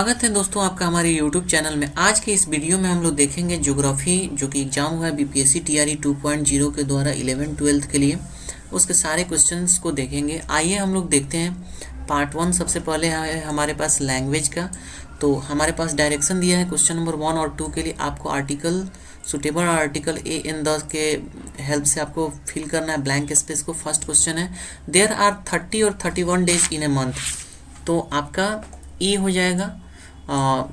स्वागत है दोस्तों आपका हमारे YouTube चैनल में। आज के इस वीडियो में हम लोग देखेंगे ज्योग्राफी, जो कि एग्जाम हुआ है बीपीएससी टीआरई 2.0 के द्वारा 11-12 के लिए। उसके सारे क्वेश्चंस को देखेंगे। आइए हम लोग देखते हैं पार्ट 1। सबसे पहले है हमारे पास लैंग्वेज का। तो हमारे पास डायरेक्शन दिया है क्वेश्चन नंबर 1 और 2 के लिए। आपको article suitable article a in the के हेल्प से आपको फिल करना है ब्लैंक स्पेस को। फर्स्ट क्वेश्चन है देयर आर 30 और 31 डेज इन ए मंथ। तो आपका ए हो जाएगा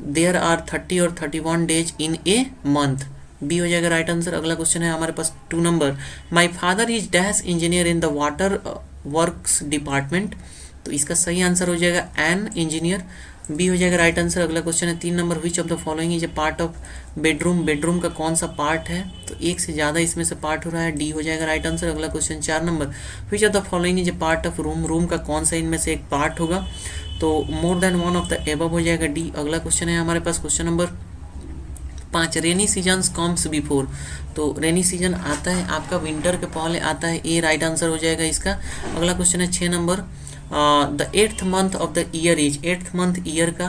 देयर आर 30 और 31 days in a month. B हो जाएगा राइट आंसर। अगला क्वेश्चन है हमारे पास 2 number, my father is dash engineer in the water works department. तो इसका सही आंसर हो जाएगा एन इंजीनियर। बी हो जाएगा राइट आंसर। अगला क्वेश्चन है 3 number, which of the following is a part of bedroom. Bedroom का कौन सा पार्ट है? तो एक से ज़्यादा इसमें से पार्ट हो रहा है। डी हो जाएगा राइट आंसर। अगला question 4 number, which of the following is a part of room. Room का कौन सा इनमें से एक पार्ट होगा? तो more than one of the above हो जाएगा डी। अगला क्वेश्चन है हमारे पास question number 5, rainy season comes before. तो रेनी सीजन आता है आपका विंटर के पहले आता है। ए राइट आंसर हो जाएगा इसका। अगला क्वेश्चन है 6 number, the 8th month of the year is. 8th month year का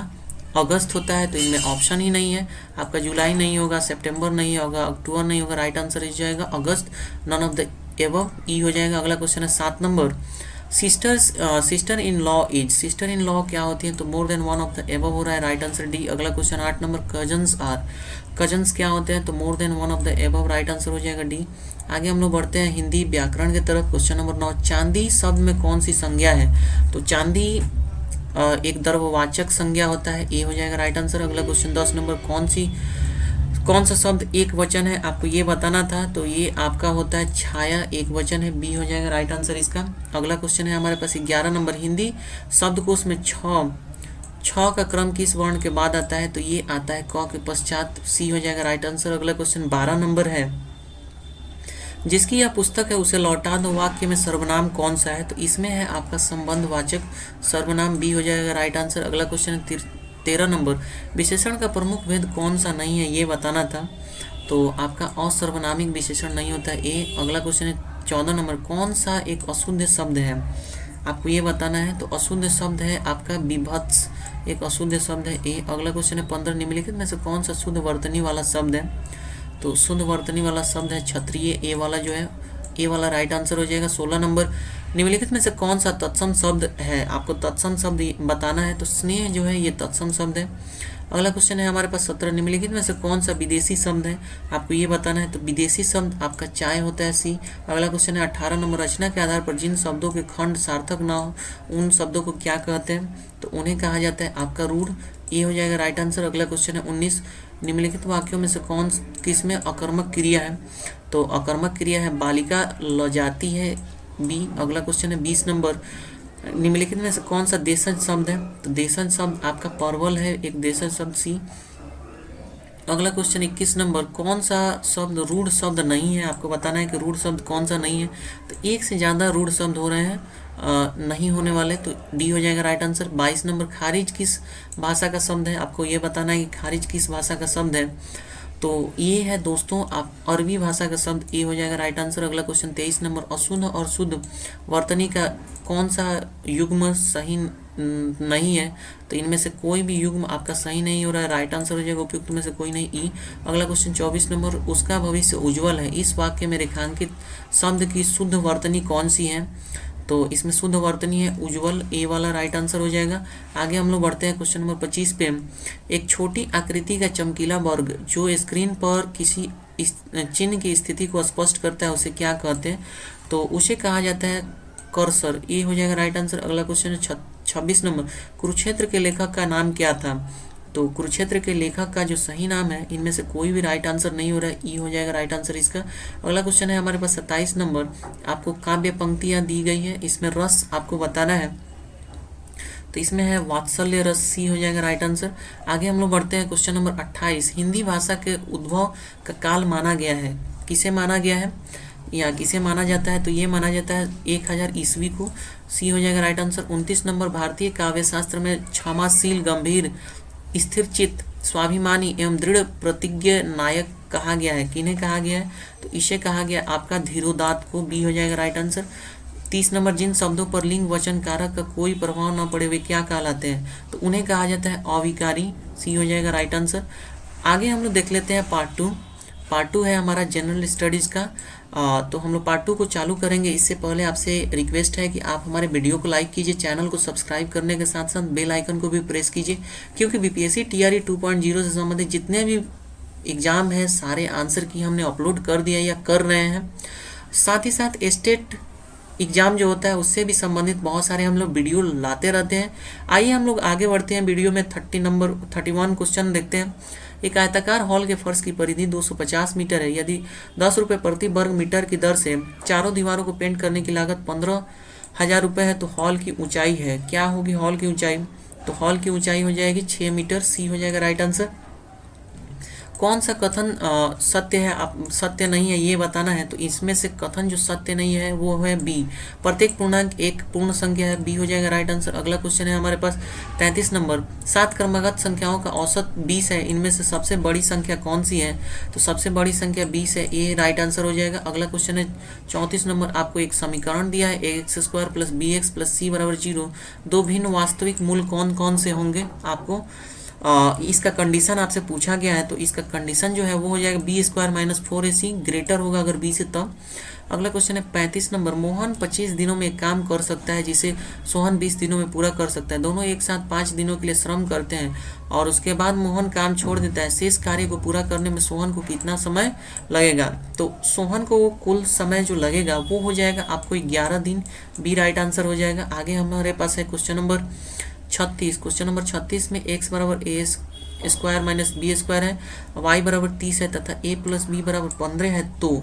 अगस्त होता है। तो इनमें ऑप्शन ही नहीं है आपका। जुलाई नहीं होगा, सितंबर नहीं होगा, अक्टूबर नहीं होगा। राइट आंसर हो जाएगा अगस्त, none of the above. E हो जाएगा। अगला क्वेश्चन है 7 number, sister in law is. Sister in law क्या होती है? तो more than one of the above हो रहा है। Right answer D. अगला question 8 number, cousins are. Cousins क्या होते हैं? तो more than one of the above. Right answer हो जाएगा डी। आगे हम लोग बढ़ते हैं हिंदी व्याकरण की तरफ। क्वेश्चन नंबर 9, चांदी शब्द में कौन सी संज्ञा है? तो चांदी एक द्रव्यवाचक संज्ञा होता है। ए हो जाएगा राइट आंसर। अगला क्वेश्चन 10 नंबर, कौन सा शब्द एक वचन है? आपको ये बताना था। तो ये आपका होता है छाया, एक वचन है। बी हो जाएगा राइट आंसर इसका। अगला क्वेश्चन है हमारे पास 11 नंबर, हिंदी शब्दकोश में छ का क्रम किस वर्ण के बाद आता है? तो ये आता है क के पश्चात। सी हो जाएगा राइट आंसर। अगला क्वेश्चन 12 नंबर है, जिसकी यह पुस्तक है उसे लौटा दो। वाक्य में सर्वनाम कौन सा है? तो इसमें है आपका संबंधवाचक सर्वनाम। बी हो जाएगा राइट आंसर। अगला क्वेश्चन है 13 नंबर, विशेषण का प्रमुख भेद कौन सा नहीं है? ये बताना था। तो आपका असर्वनामिक विशेषण नहीं होता है। ए। अगला क्वेश्चन है 14 नंबर, कौन सा एक अशुद्ध शब्द है? आपको ये बताना है। तो अशुद्ध शब्द है आपका विभत्स, एक अशुद्ध शब्द है। ए। अगला क्वेश्चन है 15, निम्नलिखित में से कौन सा शुद्ध वर्तनी वाला शब्द है? तो शुद्ध वर्तनी वाला शब्द है क्षत्रिय। ए वाला जो है, ए वाला राइट आंसर हो जाएगा। 16 नंबर, निम्नलिखित में से कौन सा तत्सम शब्द है? आपको तत्सम शब्द बताना है। तो स्नेह जो है ये तत्सम शब्द है। अगला क्वेश्चन है हमारे पास 17, निम्नलिखित में से कौन सा विदेशी शब्द है? आपको ये बताना है। तो विदेशी शब्द आपका चाय होता है। सी। अगला क्वेश्चन है 18 नंबर, रचना के आधार पर जिन शब्दों के खंड सार्थक ना हो उन शब्दों को क्या कहते हैं? तो उन्हें कहा जाता है आपका रूढ़। ये हो जाएगा राइट आंसर। अगला क्वेश्चन है 19, निम्नलिखित वाक्यों में से किसमें अकर्मक क्रिया है? तो अकर्मक क्रिया है बालिका लजाती है। बी। अगला क्वेश्चन है 20 नंबर, निम्नलिखित में से कौन सा देशज शब्द है? तो देशज शब्द आपका परवल है, एक देशज शब्द। सी। अगला क्वेश्चन 21 नंबर, कौन सा शब्द रूढ़ शब्द नहीं है? आपको बताना है कि रूढ़ शब्द कौन सा नहीं है। तो एक से ज़्यादा रूढ़ शब्द हो रहे हैं, नहीं होने वाले। तो डी हो जाएगा राइट आंसर। 22 नंबर, खारिज किस भाषा का शब्द है? आपको ये बताना है कि खारिज किस भाषा का शब्द है। तो ये है दोस्तों आप अरबी भाषा का शब्द। ए हो जाएगा राइट आंसर। अगला क्वेश्चन 23 नंबर, अशुद्ध और शुद्ध वर्तनी का कौन सा युग्म सही नहीं है? तो इनमें से कोई भी युग्म आपका सही नहीं हो रहा है। राइट आंसर हो जाएगा उपयुक्त में से कोई नहीं। ई। अगला क्वेश्चन 24 नंबर, उसका भविष्य उज्जवल है। इस वाक्य में रेखांकित शब्द की शुद्ध वर्तनी कौन सी है? तो इसमें शुद्ध वर्तनी है उज्जवल। ए वाला राइट आंसर हो जाएगा। आगे हम लोग बढ़ते हैं क्वेश्चन नंबर 25 पे। एक छोटी आकृति का चमकीला वर्ग जो स्क्रीन पर किसी चिन्ह की स्थिति को स्पष्ट करता है उसे क्या कहते हैं? तो उसे कहा जाता है कर्सर। ए हो जाएगा राइट आंसर। अगला क्वेश्चन है 26 नंबर, कुरुक्षेत्र के लेखक का नाम क्या था? तो कुरुक्षेत्र के लेखक का जो सही नाम है, इनमें से कोई भी राइट आंसर नहीं हो रहा है। ई हो जाएगा राइट आंसर इसका। अगला क्वेश्चन है हमारे पास 27 नंबर, आपको काव्य पंक्तियां दी गई है, इसमें रस आपको बताना है। तो इसमें है वात्सल्य रस। सी हो जाएगा राइट आंसर। आगे हम लोग बढ़ते हैं क्वेश्चन नंबर 28, हिंदी भाषा के उद्भव का काल माना गया है, किसे माना गया है या किसे माना जाता है? तो ये माना जाता है 1000 ईस्वी को। सी हो जाएगा राइट आंसर। 29 नंबर, भारतीय काव्य शास्त्र में क्षमाशील, गंभीर, स्थिर चित्त, स्वाभिमानी एवं दृढ़ प्रतिज्ञ नायक कहा गया है। किन्हें कहा गया है? तो इसे कहा गया आपका धीरोदात्त को। बी हो जाएगा राइट आंसर। 30 नंबर, जिन शब्दों पर लिंग वचन कारक का कोई प्रभाव न पड़े वे क्या कहलाते हैं? तो उन्हें कहा जाता है अविकारी। सी हो जाएगा राइट आंसर। आगे हम लोग देख लेते हैं पार्ट 2। पार्ट 2 है हमारा जनरल स्टडीज़ का। तो हम लोग पार्ट 2 को चालू करेंगे। इससे पहले आपसे रिक्वेस्ट है कि आप हमारे वीडियो को लाइक कीजिए, चैनल को सब्सक्राइब करने के साथ साथ बेल आइकन को भी प्रेस कीजिए, क्योंकि बीपीएससी टीआरई 2.0 से संबंधित जितने भी एग्ज़ाम है सारे आंसर की हमने अपलोड कर दिया या कर रहे हैं। साथ ही साथ स्टेट एग्ज़ाम जो होता है उससे भी संबंधित बहुत सारे हम लोग वीडियो लाते रहते हैं। आइए हम लोग आगे बढ़ते हैं। वीडियो में 31 क्वेश्चन देखते हैं। एक आयताकार हॉल के फर्श की परिधि 250 मीटर है। यदि 10 रुपये प्रति वर्ग मीटर की दर से चारों दीवारों को पेंट करने की लागत 15,000 रुपये है, तो हॉल की ऊंचाई है, क्या होगी हॉल की ऊंचाई? तो हॉल की ऊंचाई हो जाएगी 6 मीटर। सी हो जाएगा राइट आंसर। कौन सा कथन सत्य है, आप सत्य नहीं है ये बताना है। तो इसमें से कथन जो सत्य नहीं है वो है बी, प्रत्येक पूर्णांक एक पूर्ण संख्या है। बी हो जाएगा राइट आंसर। अगला क्वेश्चन है हमारे पास 33 नंबर, 7 क्रमागत संख्याओं का औसत 20 है, इनमें से सबसे बड़ी संख्या कौन सी है? तो सबसे बड़ी संख्या 20 है, ये राइट आंसर हो जाएगा। अगला क्वेश्चन है 34 नंबर, आपको एक समीकरण दिया है ax square plus B X plus C बराबर 0, दो भिन्न वास्तविक मूल कौन कौन से होंगे? आपको इसका कंडीशन आपसे पूछा गया है, तो इसका कंडीशन जो है वो हो जाएगा B square minus 4ac, greater होगा अगर बी से तब। अगला क्वेश्चन है 35 नंबर, मोहन 25 दिनों में एक काम कर सकता है जिसे सोहन 20 दिनों में पूरा कर सकता है। दोनों एक साथ 5 दिनों के लिए श्रम करते हैं और उसके बाद मोहन काम छोड़ देता है। शेष कार्य को पूरा करने में सोहन को कितना समय लगेगा? तो सोहन को कुल समय जो लगेगा वो हो जाएगा आपको 11 दिन। बी राइट आंसर हो जाएगा। आगे हमारे पास है क्वेश्चन नंबर 36। क्वेश्चन नंबर 36 में x बराबर ए स्क्वायर माइनस बी स्क्वायर है, y बराबर 30 है तथा a प्लस बी बराबर 15 है, तो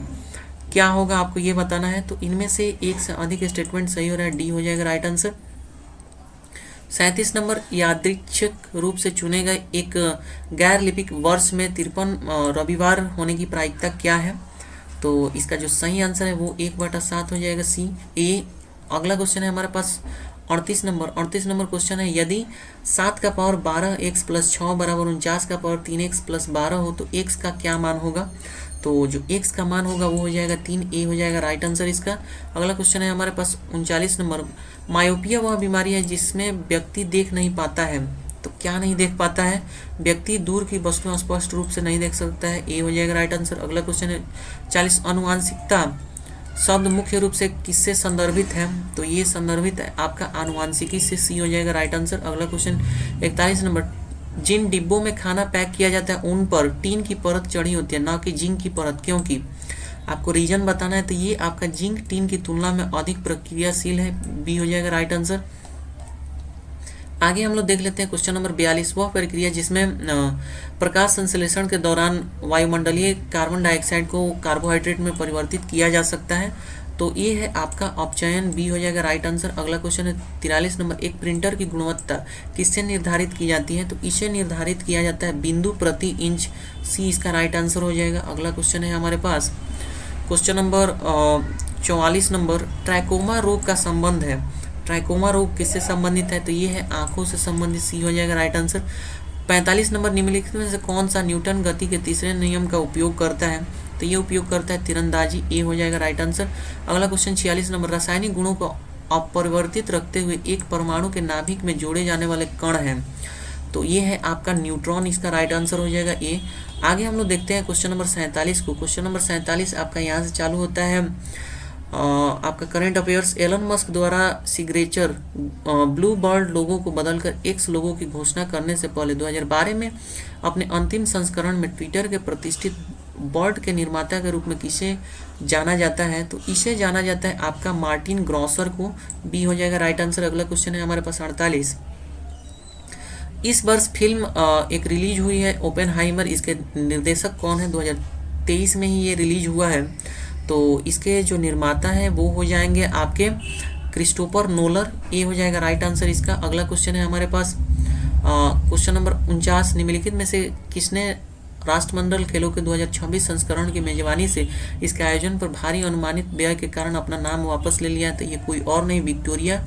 क्या होगा आपको ये बताना है। तो इनमें से एक से अधिक स्टेटमेंट सही हो रहा है, डी हो जाएगा राइट आंसर। 37 नंबर, यादृच्छिक रूप से चुने गए एक गैर लिपिक वर्ष में 53 रविवार होने की प्रायिकता क्या है? तो इसका जो सही आंसर है वो 1/7 हो जाएगा, सी ए। अगला क्वेश्चन है हमारे पास 38 नंबर क्वेश्चन है, यदि 7 का पावर 12 x प्लस 6 बराबर 49 का पावर 3x प्लस 12 हो तो x का क्या मान होगा? तो जो x का मान होगा वो हो जाएगा 3, ए हो जाएगा राइट आंसर इसका। अगला क्वेश्चन है हमारे पास 39 नंबर, मायोपिया वह बीमारी है जिसमें व्यक्ति देख नहीं पाता है, तो क्या नहीं देख पाता है? व्यक्ति दूर की वस्तुएं स्पष्ट रूप से नहीं देख सकता है, ए हो जाएगा राइट आंसर। अगला क्वेश्चन है 40, अनुवांशिकता शब्द मुख्य रूप से किससे संदर्भित है? तो ये संदर्भित है आपका आनुवांशिकी से, सी हो जाएगा राइट आंसर। अगला क्वेश्चन 41 नंबर, जिन डिब्बों में खाना पैक किया जाता है उन पर टीन की परत चढ़ी होती है ना कि जिंक की परत, क्योंकि आपको रीजन बताना है। तो ये आपका जिंक टीन की तुलना में अधिक प्रक्रियाशील है, बी हो जाएगा राइट आंसर। आगे हम लोग देख लेते हैं क्वेश्चन नंबर 42, वह प्रक्रिया जिसमें प्रकाश संश्लेषण के दौरान वायुमंडलीय कार्बन डाइऑक्साइड को कार्बोहाइड्रेट में परिवर्तित किया जा सकता है, तो ये है आपका अपचयन, बी हो जाएगा राइट आंसर। अगला क्वेश्चन है 43 नंबर, एक प्रिंटर की गुणवत्ता किससे निर्धारित की जाती है? तो इसे निर्धारित किया जाता है बिंदु प्रति इंच, सी इसका राइट आंसर हो जाएगा। अगला क्वेश्चन है हमारे पास क्वेश्चन नंबर 44 नंबर, ट्राइकोमा रोग का संबंध है, ट्राइकोमा रोग किससे संबंधित है? तो ये है आंखों से संबंधित, सी हो जाएगा राइट आंसर। 45 नंबर, निम्नलिखित में से कौन सा न्यूटन गति के तीसरे नियम का उपयोग करता है? तो ये उपयोग करता है तीरंदाजी, ए हो जाएगा राइट आंसर। अगला क्वेश्चन 46 नंबर, रासायनिक गुणों को अपरिवर्तित रखते हुए एक परमाणु के नाभिक में जोड़े जाने वाले कण हैं, तो ये है आपका न्यूट्रॉन, इसका राइट आंसर हो जाएगा ए। आगे हम लोग देखते हैं क्वेश्चन नंबर 47 को। क्वेश्चन नंबर 47 आपका यहाँ से चालू होता है आपका करंट अफेयर्स। एलन मस्क द्वारा सिग्नेचर ब्लू बर्ड लोगो को बदलकर एक्स लोगो की घोषणा करने से पहले 2012 में अपने अंतिम संस्करण में ट्विटर के प्रतिष्ठित बर्ड के निर्माता के रूप में किसे जाना जाता है? तो इसे जाना जाता है आपका मार्टिन ग्रॉसर को, बी हो जाएगा राइट आंसर। अगला क्वेश्चन है हमारे पास 48, इस वर्ष फिल्म एक रिलीज हुई है ओपेनहाइमर, इसके निर्देशक कौन है? 2023 में ही ये रिलीज हुआ है, तो इसके जो निर्माता हैं वो हो जाएंगे आपके क्रिस्टोफर नोलर, ए हो जाएगा राइट आंसर इसका। अगला क्वेश्चन है हमारे पास क्वेश्चन नंबर 49, निम्नलिखित में से किसने राष्ट्रमंडल खेलों के 2026 संस्करण की मेजबानी से इसके आयोजन पर भारी अनुमानित व्यय के कारण अपना नाम वापस ले लिया है? तो ये कोई और नहीं, विक्टोरिया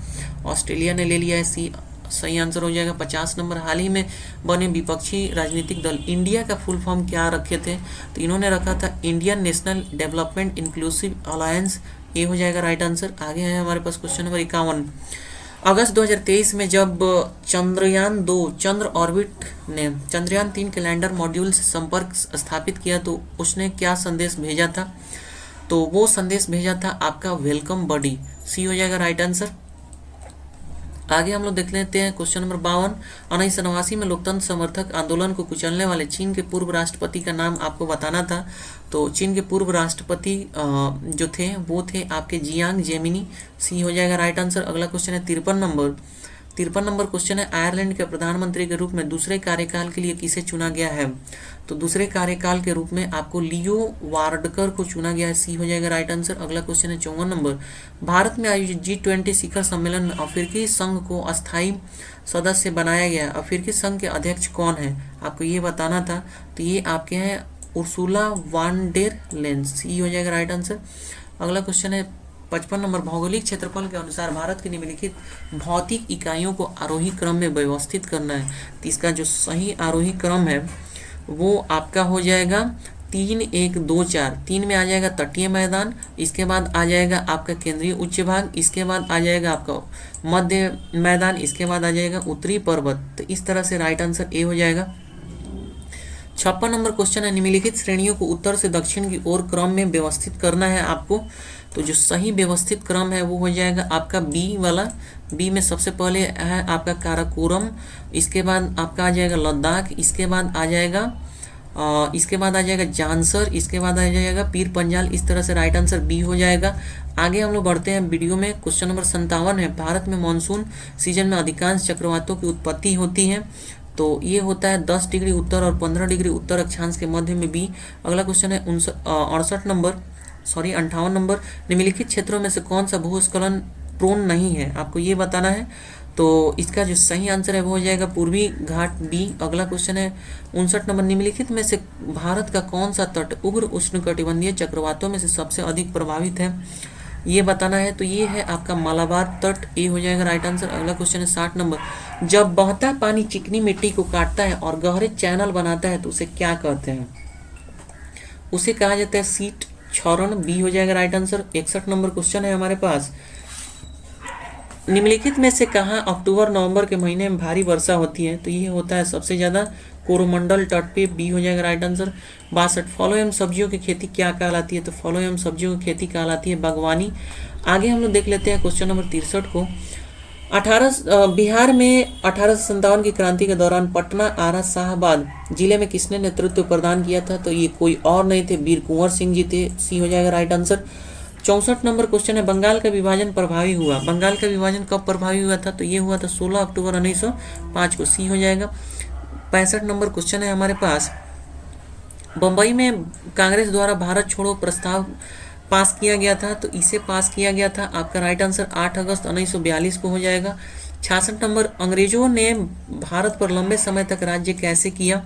ऑस्ट्रेलिया ने ले लिया है, सी सही आंसर हो जाएगा। 50 नंबर, हाल ही में बने विपक्षी राजनीतिक दल इंडिया का फुल फॉर्म क्या रखे थे? तो इन्होंने रखा था Indian national development inclusive alliance, ये हो जाएगा राइट आंसर। आगे है हमारे पास क्वेश्चन नंबर 51। अगस्त 2023 में जब चंद्रयान 2 चंद्र ऑर्बिट ने चंद्रयान 3 के लैंडर मॉड्यूल से संपर्क स्थापित किया तो उसने क्या संदेश भेजा था? तो वो संदेश भेजा था आपका वेलकम बडी। सी हो जाएगा राइट आंसर। आगे हम लोग देख लेते हैं क्वेश्चन नंबर 52। 1989 में लोकतंत्र समर्थक आंदोलन को कुचलने वाले चीन के पूर्व राष्ट्रपति का नाम आपको बताना था। तो चीन के पूर्व राष्ट्रपति जो थे वो थे आपके जियांग जेमिनी। सी हो जाएगा राइट आंसर। अगला क्वेश्चन है 53 नंबर क्वेश्चन है, आयरलैंड के प्रधानमंत्री के रूप में दूसरे कार्यकाल के लिए किसे चुना गया है? तो दूसरे कार्यकाल के रूप में आपको लियो वार्डकर को चुना गया है। सी हो जाएगा राइट आंसर। अगला क्वेश्चन है 54 नंबर। भारत में आयोजित G20 शिखर सम्मेलन में अफ्रीकी संघ को अस्थायी सदस्य बनाया गया। अफ्रीकी संघ के अध्यक्ष कौन है? आपको ये बताना था। तो ये आपके हैं उर्सुला वान डेर लेन। सी हो जाएगा राइट आंसर। अगला क्वेश्चन है 55 नंबर। भौगोलिक क्षेत्रफल के अनुसार भारत की निम्नलिखित भौतिक इकाइयों को आरोही क्रम में व्यवस्थित करना है। तो इसका जो सही आरोही क्रम है वो आपका हो जाएगा 3 1 2 4। 3 में आ जाएगा तटीय मैदान, इसके बाद आ जाएगा आपका केंद्रीय उच्च भाग, इसके बाद आ जाएगा आपका मध्य मैदान, इसके बाद आ जाएगा उत्तरी पर्वत। तो इस तरह से राइट आंसर ए हो जाएगा। 56 नंबर क्वेश्चन है, निम्नलिखित श्रेणियों को उत्तर से दक्षिण की ओर क्रम में व्यवस्थित करना है आपको। तो जो सही व्यवस्थित क्रम है वो हो जाएगा आपका बी वाला। बी में सबसे पहले है आपका काराकोरम, इसके बाद आपका आ जाएगा लद्दाख, इसके बाद आ जाएगा जानसर, इसके बाद आ जाएगा पीर पंजाल। इस तरह से राइट आंसर बी हो जाएगा। आगे हम लोग बढ़ते हैं वीडियो में। क्वेश्चन नंबर 57 है, भारत में मानसून सीजन में अधिकांश चक्रवातों की उत्पत्ति होती है। तो ये होता है 10 डिग्री उत्तर और 15 डिग्री उत्तर अक्षांश के मध्य में बी। अगला क्वेश्चन है 58 नंबर। निम्नलिखित क्षेत्रों में से कौन सा भूस्खलन प्रोन नहीं है? आपको ये बताना है। तो इसका जो सही आंसर है वो हो जाएगा पूर्वी घाट बी। अगला क्वेश्चन है 59 नंबर। निम्नलिखित में से भारत का कौन सा तट उग्र उष्णकटिबंधीय चक्रवातों में से सबसे अधिक प्रभावित है? ये बताना है। तो ये है आपका मालाबार तट। ए हो जाएगा राइट आंसर। अगला क्वेश्चन है 60 नंबर। जब बहता पानी चिकनी मिट्टी को काटता है और गहरे चैनल बनाता है तो उसे क्या कहते हैं? उसे कहा जाता है सीट क्षरण। बी हो जाएगा राइट आंसर। 61 नंबर क्वेश्चन है हमारे पास, निम्नलिखित में से कहाँ अक्टूबर नवंबर के महीने में भारी वर्षा होती है? तो ये होता है सबसे ज़्यादा कोरोमंडल तट पे। बी हो जाएगा राइट आंसर। 62 फलों एवं सब्जियों की खेती क्या कहलाती है? तो फलों एवं सब्जियों की खेती कहलाती है बागवानी। आगे हम लोग देख लेते हैं क्वेश्चन नंबर 63 को। बिहार में 1857 की क्रांति के दौरान पटना, आरा, शाहाबाद जिले में किसने नेतृत्व प्रदान किया था? तो ये कोई और नहीं थे, वीर कुंवर सिंह जी थे। सी हो जाएगा राइट आंसर। 64 नंबर क्वेश्चन है, बंगाल का विभाजन प्रभावी हुआ। बंगाल का विभाजन कब प्रभावी हुआ था? तो ये हुआ था 16 अक्टूबर 1905 को। सी हो जाएगा। 65 नंबर क्वेश्चन है हमारे पास, बम्बई में कांग्रेस द्वारा भारत छोड़ो प्रस्ताव पास किया गया था। तो इसे पास किया गया था आपका राइट आंसर 8 अगस्त 1942 को हो जाएगा। 66 नंबर, अंग्रेजों ने भारत पर लंबे समय तक राज्य कैसे किया?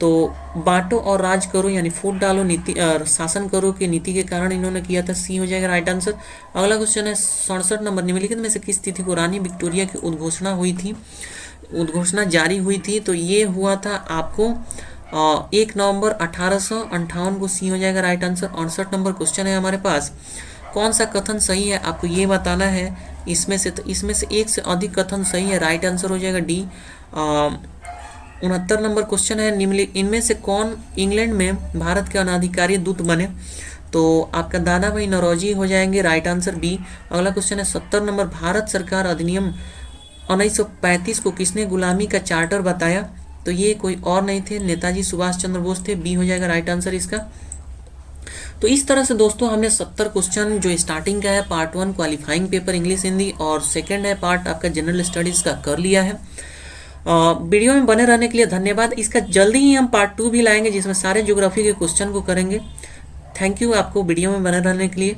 तो बांटो और राज करो यानी फूट डालो नीति शासन करो की नीति के कारण इन्होंने किया था। सी हो जाएगा राइट आंसर। अगला क्वेश्चन है 67 नंबर। निम्नलिखित में से किस तिथि को रानी विक्टोरिया की उद्घोषणा जारी हुई थी? तो ये हुआ था आपको 1 नवंबर 1858 को। सी हो जाएगा राइट आंसर। 68 नंबर क्वेश्चन है हमारे पास, कौन सा कथन सही है? आपको ये बताना है इसमें से। तो इसमें से एक से अधिक कथन सही है, राइट आंसर हो जाएगा डी। 69 नंबर क्वेश्चन है, इनमें से कौन इंग्लैंड में भारत के अनाधिकारी दूत बने? तो आपका दादा भाई नौरोजी हो जाएंगे, राइट आंसर बी। अगला क्वेश्चन है 70 नंबर। भारत सरकार अधिनियम 1935 को किसने गुलामी का चार्टर बताया? तो ये कोई और नहीं थे, नेताजी सुभाष चंद्र बोस थे। बी हो जाएगा राइट आंसर इसका। तो इस तरह से दोस्तों हमने 70 क्वेश्चन जो स्टार्टिंग का है part 1 qualifying paper English Hindi और सेकंड है पार्ट आपका जनरल स्टडीज़ का कर लिया है। वीडियो में बने रहने के लिए धन्यवाद। इसका जल्दी ही हम पार्ट 2 भी लाएंगे जिसमें सारे ज्योग्राफी के क्वेश्चन को करेंगे। थैंक यू आपको वीडियो में बने रहने के लिए।